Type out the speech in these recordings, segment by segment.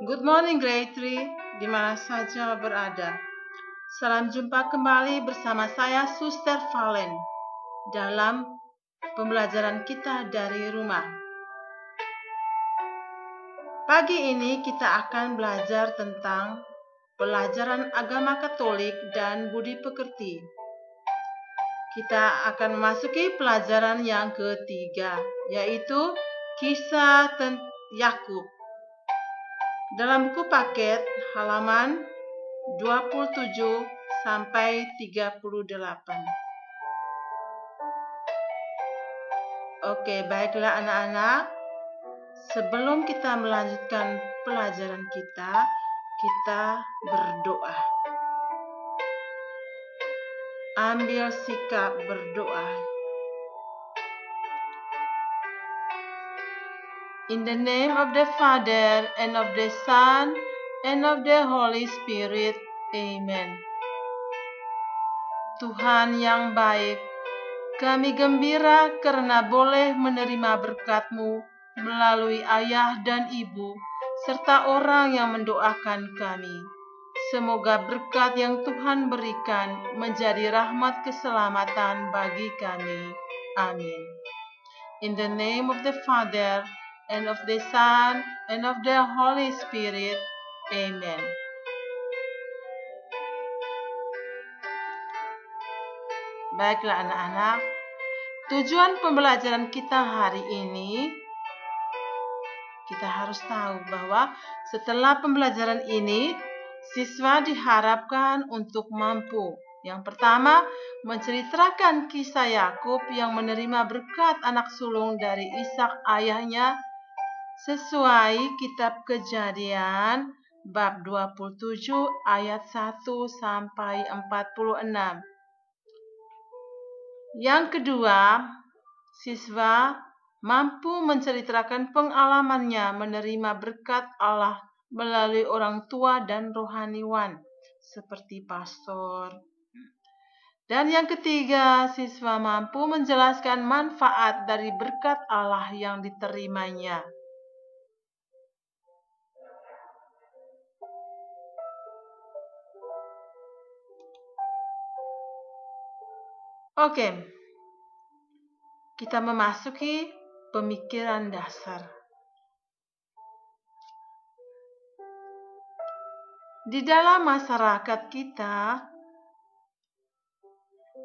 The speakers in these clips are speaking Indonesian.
Good morning grade 3, di mana saja berada. Salam jumpa kembali bersama saya Suster Valen dalam pembelajaran kita dari rumah. Pagi ini kita akan belajar tentang pelajaran agama Katolik dan budi pekerti. Kita akan memasuki pelajaran yang ketiga, yaitu kisah Yakub. Dalam buku paket halaman 27 sampai 38. Oke, baiklah anak-anak. Sebelum kita melanjutkan pelajaran kita berdoa. Ambil sikap berdoa. In the name of the Father, and of the Son, and of the Holy Spirit. Amen. Tuhan yang baik, kami gembira karena boleh menerima berkat-Mu melalui ayah dan ibu, serta orang yang mendoakan kami. Semoga berkat yang Tuhan berikan menjadi rahmat keselamatan bagi kami. Amin. In the name of the Father, and of the Son, and of the Holy Spirit. Amen. Baiklah anak-anak, tujuan pembelajaran kita hari ini, kita harus tahu bahwa setelah pembelajaran ini, siswa diharapkan untuk mampu. Yang pertama, menceritakan kisah Yakub yang menerima berkat anak sulung dari Ishak ayahnya sesuai kitab Kejadian bab 27 ayat 1 sampai 46. Yang kedua, siswa mampu menceritakan pengalamannya menerima berkat Allah melalui orang tua dan rohaniwan seperti pastor. Dan yang ketiga, siswa mampu menjelaskan manfaat dari berkat Allah yang diterimanya. Oke, kita memasuki pemikiran dasar. Di dalam masyarakat kita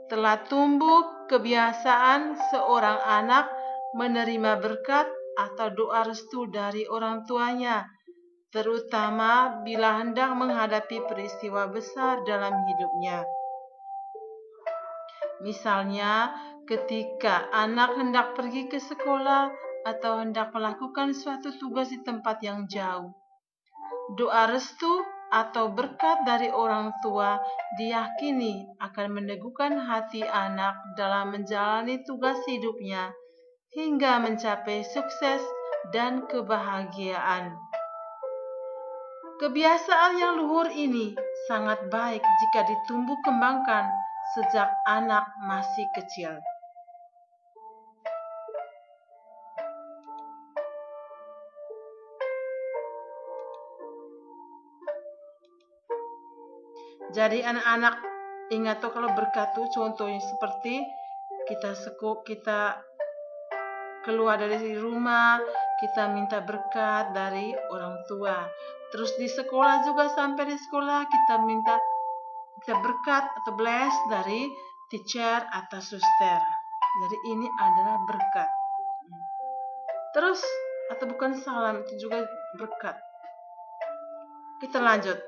telah tumbuh kebiasaan seorang anak menerima berkat atau doa restu dari orang tuanya, terutama bila hendak menghadapi peristiwa besar dalam hidupnya. Misalnya, ketika anak hendak pergi ke sekolah atau hendak melakukan suatu tugas di tempat yang jauh. Doa restu atau berkat dari orang tua diyakini akan meneguhkan hati anak dalam menjalani tugas hidupnya hingga mencapai sukses dan kebahagiaan. Kebiasaan yang luhur ini sangat baik jika ditumbuh kembangkan sejak anak masih kecil. Jadi anak-anak ingat tuh kalau berkat tuh contohnya seperti kita keluar dari rumah, kita minta berkat dari orang tua. Terus di sekolah juga sampai di sekolah kita minta berkat atau bless dari teacher atau suster. Jadi ini adalah berkat. Terus atau bukan salam, itu juga berkat. Kita lanjut.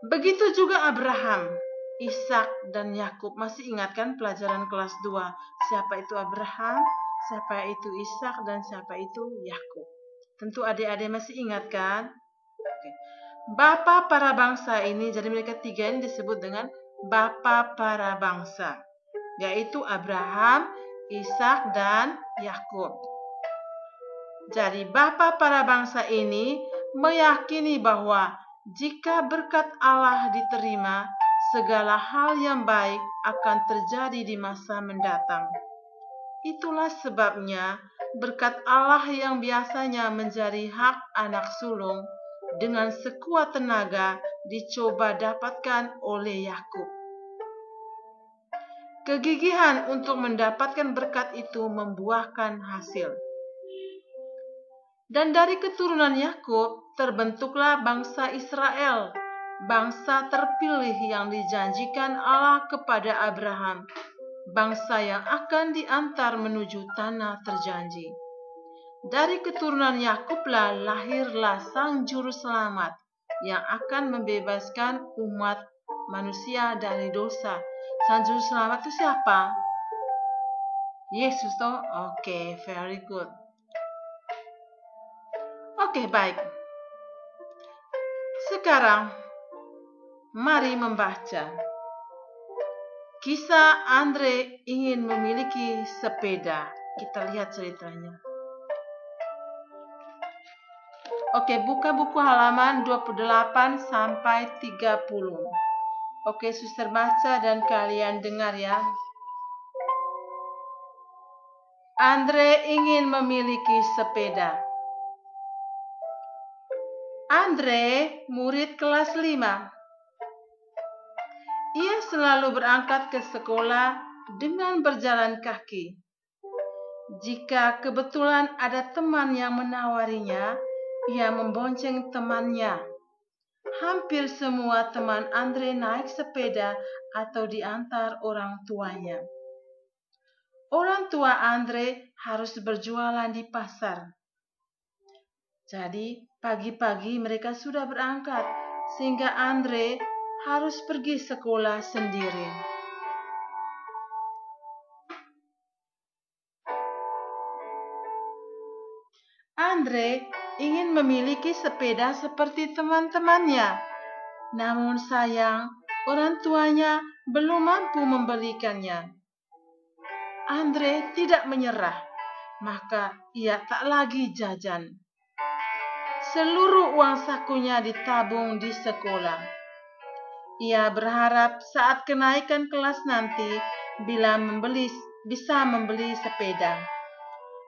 Begitu juga Abraham. Ishak dan Yakub. Masih ingat kan pelajaran kelas 2? Siapa itu Abraham, siapa itu Ishak, dan siapa itu Yakub. Tentu adik-adik masih ingat kan? Oke. Bapa para bangsa ini, jadi mereka tiga ini disebut dengan Bapa para bangsa, yaitu Abraham, Ishak, dan Yakub. Jadi Bapa para bangsa ini meyakini bahwa jika berkat Allah diterima, segala hal yang baik akan terjadi di masa mendatang. Itulah sebabnya berkat Allah yang biasanya menjadi hak anak sulung dengan sekuat tenaga dicoba dapatkan oleh Yakub. Kegigihan untuk mendapatkan berkat itu membuahkan hasil. Dan dari keturunan Yakub terbentuklah bangsa Israel, bangsa terpilih yang dijanjikan Allah kepada Abraham, bangsa yang akan diantar menuju tanah terjanji. Dari keturunan Yakublah lahirlah Sang Juru Selamat yang akan membebaskan umat manusia dari dosa. Sang Juru Selamat itu siapa? Yesus toh? Oke, very good. Oke, baik. Sekarang, mari membaca. Kisah Andre ingin memiliki sepeda. Kita lihat ceritanya. Oke, buka buku halaman 28 sampai 30. Oke, suster baca dan kalian dengar ya. Andre ingin memiliki sepeda. Andre, murid kelas 5. Ia selalu berangkat ke sekolah dengan berjalan kaki. Jika kebetulan ada teman yang menawarinya, ia membonceng temannya. Hampir semua teman Andre naik sepeda atau diantar orang tuanya. Orang tua Andre harus berjualan di pasar. Jadi, pagi-pagi mereka sudah berangkat, sehingga Andre harus pergi sekolah sendiri. Andre ingin memiliki sepeda seperti teman-temannya. Namun sayang, orang tuanya belum mampu membelikannya. Andre tidak menyerah, maka ia tak lagi jajan. Seluruh uang sakunya ditabung di sekolah. Ia berharap saat kenaikan kelas nanti bisa membeli sepeda.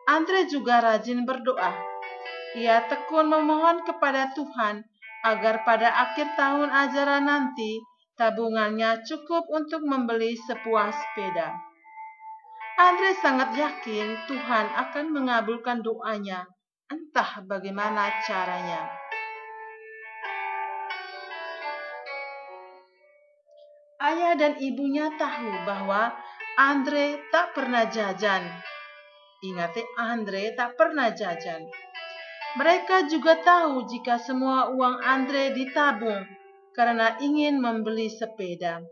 Andre juga rajin berdoa. Ia tekun memohon kepada Tuhan agar pada akhir tahun ajaran nanti tabungannya cukup untuk membeli sebuah sepeda. Andre sangat yakin Tuhan akan mengabulkan doanya, entah bagaimana caranya. Ayah dan ibunya tahu bahwa Andre tak pernah jajan. Ingat, Andre tak pernah jajan. Mereka juga tahu jika semua uang Andre ditabung karena ingin membeli sepeda.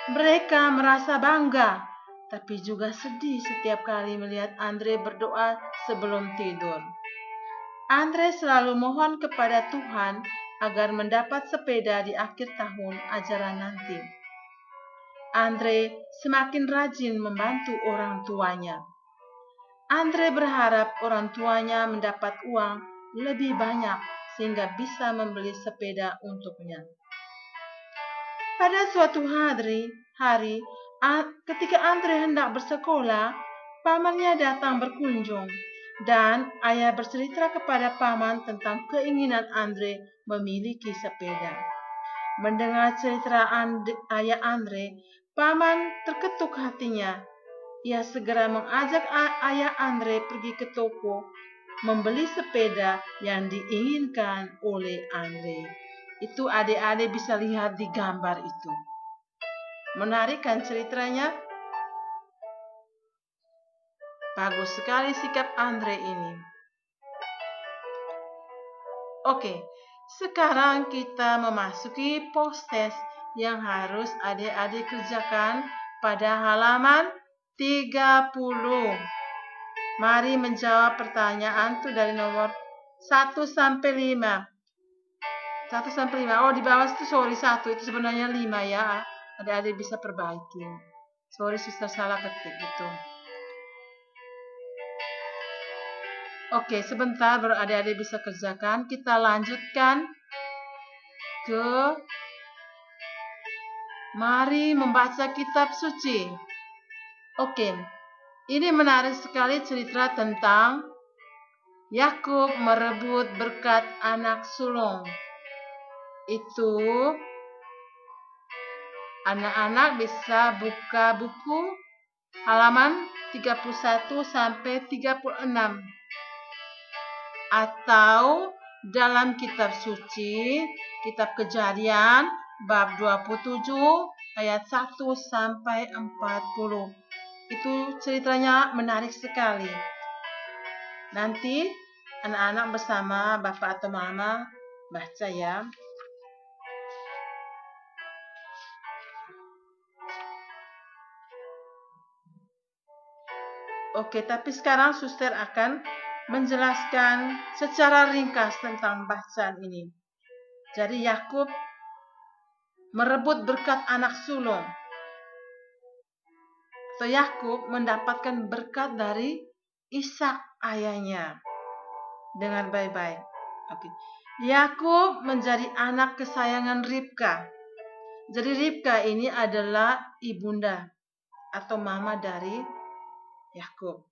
Mereka merasa bangga, tapi juga sedih setiap kali melihat Andre berdoa sebelum tidur. Andre selalu mohon kepada Tuhan agar mendapat sepeda di akhir tahun ajaran nanti. Andre semakin rajin membantu orang tuanya. Andre berharap orang tuanya mendapat uang lebih banyak sehingga bisa membeli sepeda untuknya. Pada suatu hari, ketika Andre hendak bersekolah, pamannya datang berkunjung dan ayah bercerita kepada paman tentang keinginan Andre memiliki sepeda. Mendengar cerita ayah Andre, paman terketuk hatinya. Ia segera mengajak ayah Andre pergi ke toko membeli sepeda yang diinginkan oleh Andre. Itu adik-adik bisa lihat di gambar itu. Menarik kan ceritanya? Bagus sekali sikap Andre ini. Oke, sekarang kita memasuki proses yang harus adik-adik kerjakan pada halaman 30. Mari menjawab pertanyaan tuh dari nomor 1 sampai 5. 1 sampai 5. Oh, di bawah itu sorry 1, itu sebenarnya 5 ya. Adik-adik bisa perbaiki. Sorry suster salah ketik gitu. Oke, sebentar baru adik-adik bisa kerjakan. Kita lanjutkan ke mari membaca kitab suci. Oke, ini menarik sekali cerita tentang Yakub merebut berkat anak sulung. Itu anak-anak bisa buka buku halaman 31 sampai 36. Atau dalam kitab suci, kitab Kejadian bab 27 ayat 1 sampai 40. Itu ceritanya menarik sekali. Nanti anak-anak bersama bapak atau mama baca ya. Oke, tapi sekarang suster akan menjelaskan secara ringkas tentang bacaan ini. Jadi Yakub merebut berkat anak sulung. So Yakub mendapatkan berkat dari Ishak ayahnya. Dengar baik-baik. Oke. Yakub menjadi anak kesayangan Ribka. Jadi Ribka ini adalah ibunda atau mama dari Yakub.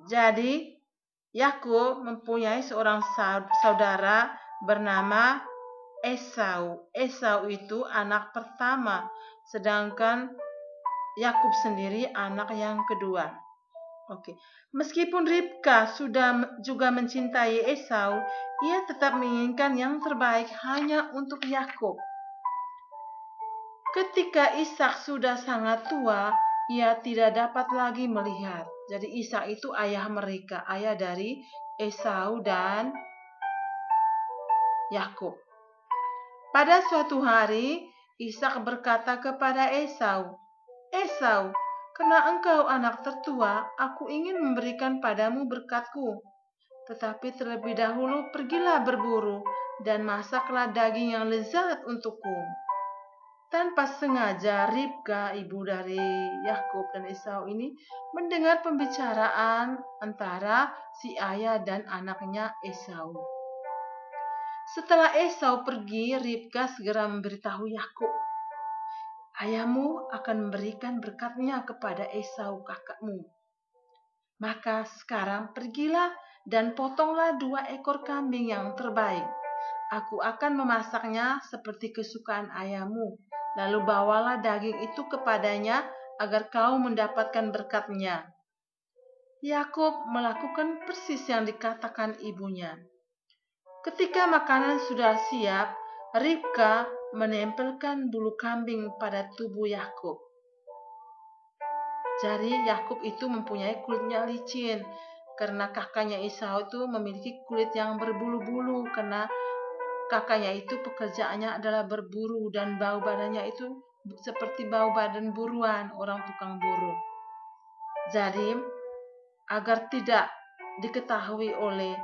Jadi Yakub mempunyai seorang saudara bernama Esau. Esau itu anak pertama, sedangkan Yakub sendiri anak yang kedua. Oke. Meskipun Ribka sudah juga mencintai Esau, ia tetap menginginkan yang terbaik hanya untuk Yakub. Ketika Ishak sudah sangat tua, ia tidak dapat lagi melihat. Jadi Ishak itu ayah mereka, ayah dari Esau dan Yakub. Pada suatu hari, Ishak berkata kepada Esau, "Esau, karena engkau anak tertua, aku ingin memberikan padamu berkatku. Tetapi terlebih dahulu pergilah berburu dan masaklah daging yang lezat untukku." Tanpa sengaja, Ribka, ibu dari Yakub dan Esau ini mendengar pembicaraan antara si ayah dan anaknya Esau. Setelah Esau pergi, Ribka segera memberitahu Yakub, "Ayahmu akan memberikan berkatnya kepada Esau kakakmu. Maka sekarang pergilah dan potonglah 2 ekor kambing yang terbaik. Aku akan memasaknya seperti kesukaan ayahmu. Lalu bawalah daging itu kepadanya agar kau mendapatkan berkatnya." Yakub melakukan persis yang dikatakan ibunya. Ketika makanan sudah siap, Ribka menempelkan bulu kambing pada tubuh Yakub. Jadi Yakub itu mempunyai kulitnya licin karena kakaknya Esau itu memiliki kulit yang berbulu-bulu karena kakaknya itu pekerjaannya adalah berburu dan bau badannya itu seperti bau badan buruan, orang tukang buru. Jadi agar tidak diketahui oleh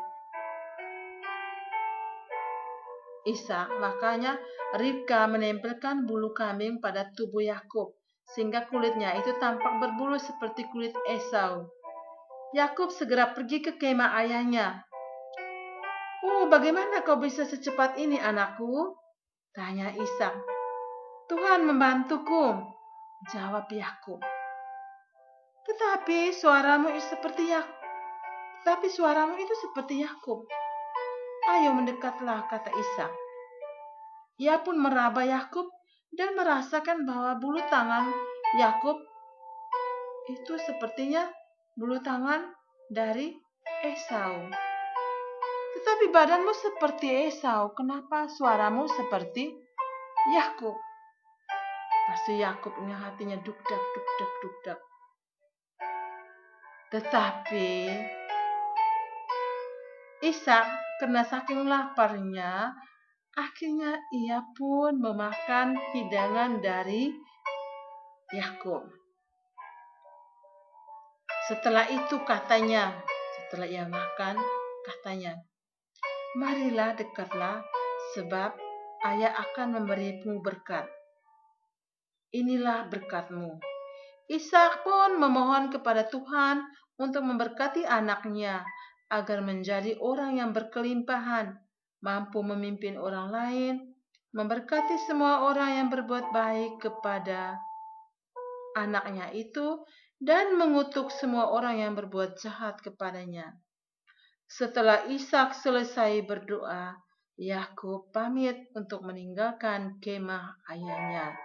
Ishak, makanya Ribka menempelkan bulu kambing pada tubuh Yakub, sehingga kulitnya itu tampak berbulu seperti kulit Esau. Yakub segera pergi ke kemah ayahnya. "Oh, bagaimana kau bisa secepat ini, anakku?" tanya Ishak. "Tuhan membantuku," jawab Yakub. Tetapi suaramu itu seperti Yakub. "Ayo mendekatlah," kata Ishak. Ia pun meraba Yakub dan merasakan bahwa bulu tangan Yakub itu sepertinya bulu tangan dari Esau. "Tetapi badanmu seperti Esau, kenapa suaramu seperti Yakub?" Pasti Yakub ini hatinya duk-dak, duk-dak, duk-dak. Tetapi Ishak karena saking laparnya Akhirnya ia pun memakan hidangan dari Yakub. Setelah ia makan, katanya, "Marilah dekatlah, sebab ayah akan memberimu berkat. Inilah berkatmu." Ishak pun memohon kepada Tuhan untuk memberkati anaknya agar menjadi orang yang berkelimpahan, mampu memimpin orang lain, memberkati semua orang yang berbuat baik kepada anaknya itu, dan mengutuk semua orang yang berbuat jahat kepadanya. Setelah Ishak selesai berdoa, Yakub pamit untuk meninggalkan kemah ayahnya.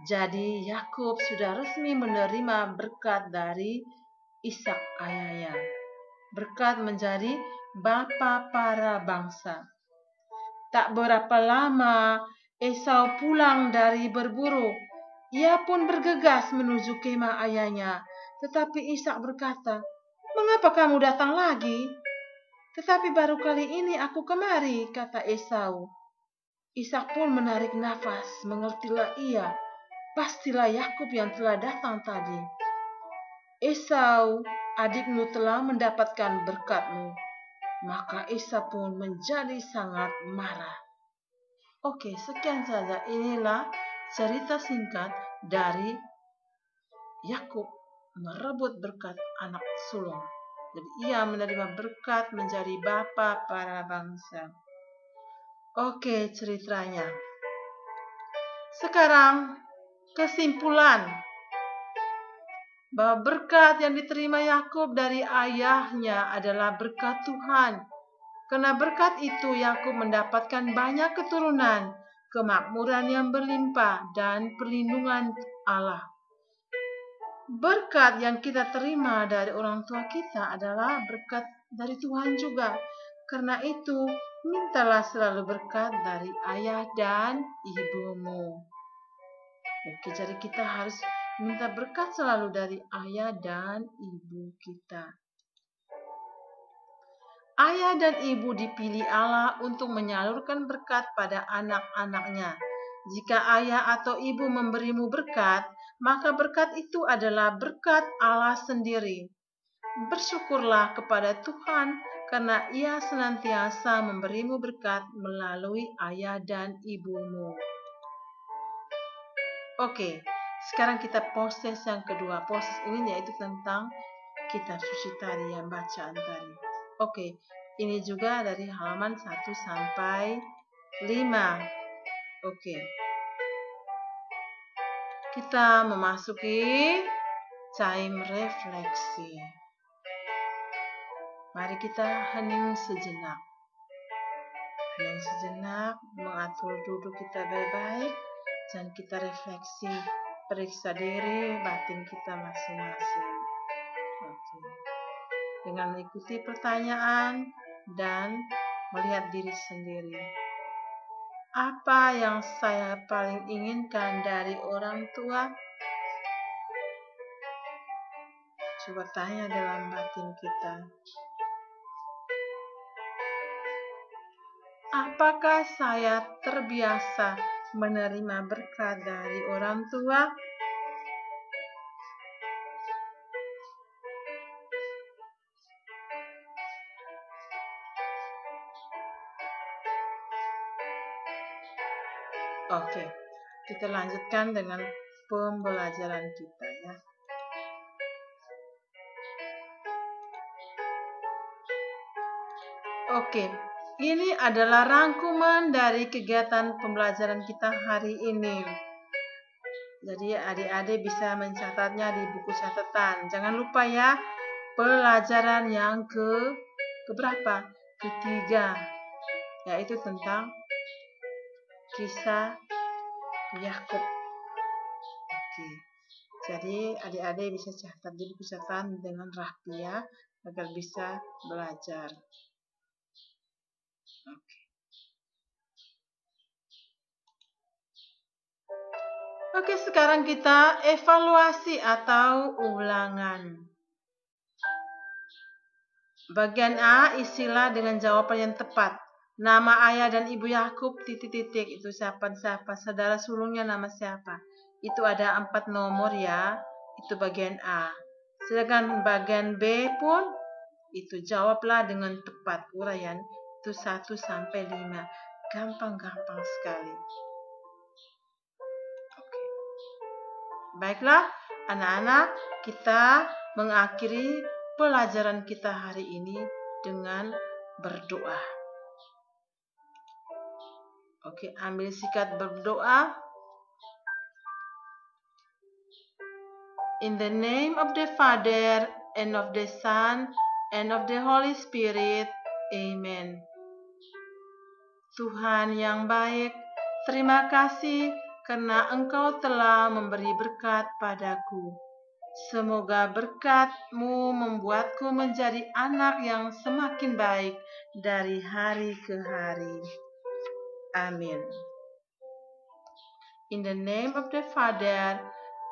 Jadi Yakub sudah resmi menerima berkat dari Ishak ayahnya. Berkat menjadi bapa para bangsa. Tak berapa lama Esau pulang dari berburu. Ia pun bergegas menuju kemah ayahnya. Tetapi Ishak berkata, "Mengapa kamu datang lagi?" "Tetapi baru kali ini aku kemari," kata Esau. Ishak pun menarik nafas, mengertilah ia, pastilah Yakub yang telah datang tadi. "Esau, adikmu telah mendapatkan berkatmu." Maka Esau pun menjadi sangat marah. Oke, sekian saja. Inilah cerita singkat dari Yakub merebut berkat anak sulung. Jadi ia menerima berkat menjadi bapa para bangsa. Oke, ceritanya. Sekarang kesimpulan bahwa berkat yang diterima Yakub dari ayahnya adalah berkat Tuhan. Karena berkat itu Yakub mendapatkan banyak keturunan, kemakmuran yang berlimpah, dan perlindungan Allah. Berkat yang kita terima dari orang tua kita adalah berkat dari Tuhan juga. Karena itu, mintalah selalu berkat dari ayah dan ibumu. Oke, jadi kita harus minta berkat selalu dari ayah dan ibu kita. Ayah dan ibu dipilih Allah untuk menyalurkan berkat pada anak-anaknya. Jika ayah atau ibu memberimu berkat, maka berkat itu adalah berkat Allah sendiri. Bersyukurlah kepada Tuhan karena Ia senantiasa memberimu berkat melalui ayah dan ibumu. Oke, sekarang kita proses yang kedua. Proses ini yaitu tentang kitab suci tadi yang bacaan tadi. Oke, ini juga dari halaman 1 sampai 5. Oke. Kita memasuki time refleksi. Mari kita hening sejenak. Hening sejenak, mengatur duduk kita baik-baik, dan kita refleksi, periksa diri batin kita masing-masing. Oke. Dengan mengikuti pertanyaan dan melihat diri sendiri. Apa yang saya paling inginkan dari orang tua? Coba tanya dalam batin kita. Apakah saya terbiasa menerima berkat dari orang tua? Oke, kita lanjutkan dengan pembelajaran kita ya. Oke, ini adalah rangkuman dari kegiatan pembelajaran kita hari ini. Jadi adik-adik bisa mencatatnya di buku catatan. Jangan lupa ya, pelajaran yang keberapa? Ketiga, yaitu tentang kisah Yakub. Oke. Jadi adik-adik bisa catat di buku catatan dengan rapi ya, agar bisa belajar. Oke. Oke, sekarang kita evaluasi atau ulangan. Bagian A, isilah dengan jawaban yang tepat. Nama ayah dan ibu Yakub titik-titik itu siapa, saudara sulungnya nama siapa. Itu ada 4 nomor ya, itu bagian A. Sedangkan bagian B pun itu jawablah dengan tepat uraian itu 1 sampai 5. Gampang-gampang sekali. Oke. Baiklah anak-anak, kita mengakhiri pelajaran kita hari ini dengan berdoa. Oke, ambil sikat berdoa. In the name of the Father, and of the Son, and of the Holy Spirit. Amen. Tuhan yang baik, terima kasih karena Engkau telah memberi berkat padaku. Semoga berkat-Mu membuatku menjadi anak yang semakin baik dari hari ke hari. Amin. In the name of the Father,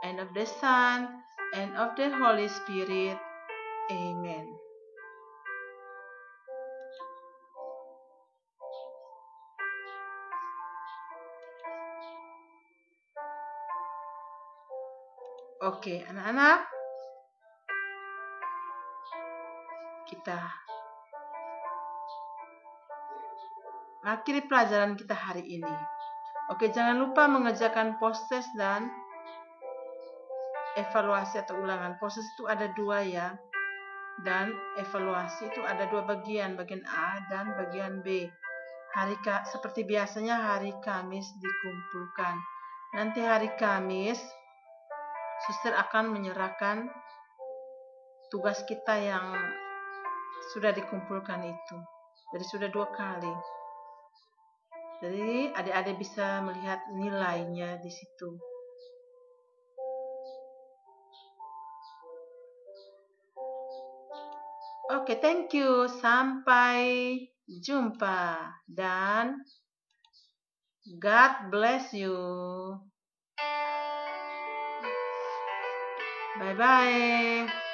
and of the Son, and of the Holy Spirit. Amen. Oke, anak-anak, kita akhiri pelajaran kita hari ini. Oke, jangan lupa mengerjakan proses dan evaluasi atau ulangan. Proses itu ada 2 ya, dan evaluasi itu ada 2 bagian A dan bagian B. Seperti biasanya hari Kamis dikumpulkan. Nanti hari Kamis, suster akan menyerahkan tugas kita yang sudah dikumpulkan itu. Jadi sudah 2 kali. Jadi adik-adik bisa melihat nilainya di situ. Oke, thank you. Sampai jumpa dan God bless you. Bye-bye.